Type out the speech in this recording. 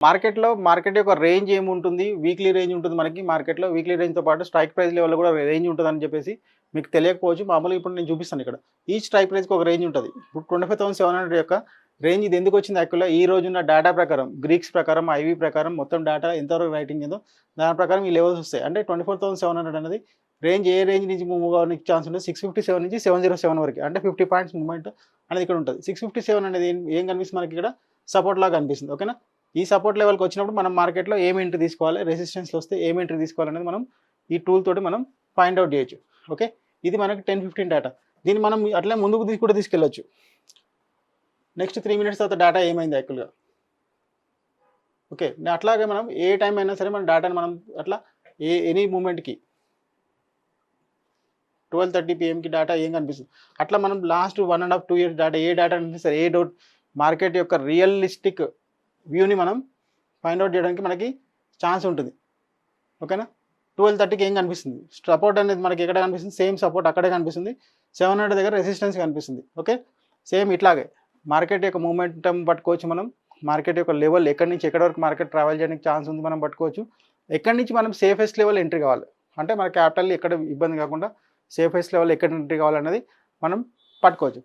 Market యొక్క range ఏముంటుంది, weekly range ఉంటుంది మనకి మార్కెట్‌లో. వీక్లీ రేంజ్‌తో పాటు స్ట్రైక్ ప్రైస్ లెవెల్‌లో కూడా రేంజ్ ఉంటదని చెప్పేసి మీకు తెలియకపోవచ్చు. మామూలుగా ఇప్పుడు నేను చూపిస్తాను ఇక్కడ. ఈచ్ స్ట్రైక్ ప్రైస్‌కి ఒక రేంజ్ ఉంటది. ఇప్పుడు 25,700 యొక్క రేంజ్ ఇది ఎందుకొచ్చింది యాక్చువల్‌గా ఈ రోజున్న డేటా ప్రకారం, గ్రీక్స్ ప్రకారం, ఐవీ ప్రకారం మొత్తం డేటా ఎంతవరకు రైటింగ్ ఉందో దాని ప్రకారం ఈ లెవెల్స్ వస్తాయి. అంటే 24,700 అనేది ఏ రేంజ్ నుంచి మూవ్ అవ్వడానికి ఛాన్స్ ఉంటది 657 నుంచి 707 వరకి. అంటే 50 పాయింట్స్ మూవ్‌మెంట్ అనేది ఇక్కడ ఉంటది. 657 అనేది ఏం కనిపిస్తుంది మనకి ఇక్కడ సపోర్ట్ లాగా కనిపిస్తుంది. ఓకేనా? ఈ సపోర్ట్ లెవెల్‌కి వచ్చినప్పుడు మనం మార్కెట్‌లో ఏం ఎంట్రీ తీసుకోవాలి, రెసిస్టెన్స్‌లో వస్తే ఏం ఎంట్రీ తీసుకోవాలనేది మనం ఈ టూల్ తోటి మనం ఫైండ్ ఔట్ చేయొచ్చు. ఓకే. ఇది మనకి 10, 15 డేటా. దీన్ని మనం అట్లే ముందుకు కూడా తీసుకెళ్ళొచ్చు. నెక్స్ట్ 3 మినిట్స్ తర్వాత డేటా ఏమైంది యాక్చువల్‌గా. ఓకే. అట్లాగే మనం ఏ టైం అయినా సరే మన డేటాని మనం అట్లా ఎనీ మూవ్‌మెంట్‌కి 12:30 పీఎంకి డేటా ఏం కనిపిస్తుంది. అట్లా మనం లాస్ట్ 1 ½ 2 ఇయర్స్ డేటా ఏ డేటా అంటే సరే మార్కెట్ యొక్క రియలిస్టిక్ వ్యూని మనం ఫైండ్ ఔట్ చేయడానికి మనకి ఛాన్స్ ఉంటుంది. ఓకేనా? 12:30కి ఏం కనిపిస్తుంది. సపోర్ట్ అనేది మనకి ఎక్కడ కనిపిస్తుంది, సేమ్ సపోర్ట్ అక్కడే కనిపిస్తుంది. 700 దగ్గర రెసిస్టెన్స్ కనిపిస్తుంది. ఓకే. సేమ్ ఇట్లాగే మార్కెట్ యొక్క మూమెంటం పట్టుకోవచ్చు మనం. మార్కెట్ యొక్క లెవెల్ ఎక్కడి నుంచి ఎక్కడి వరకు మార్కెట్ ట్రావెల్ చేయడానికి ఛాన్స్ ఉంది మనం పట్టుకోవచ్చు. ఎక్కడి నుంచి మనం సేఫెస్ట్ లెవెల్ ఎంట్రీ కావాలి. అంటే మన క్యాపిటల్ ఎక్కడ ఇబ్బంది కాకుండా సేఫెస్ట్ లెవెల్ ఎక్కడ ఎంట్రీ కావాలన్నది మనం పట్టుకోవచ్చు.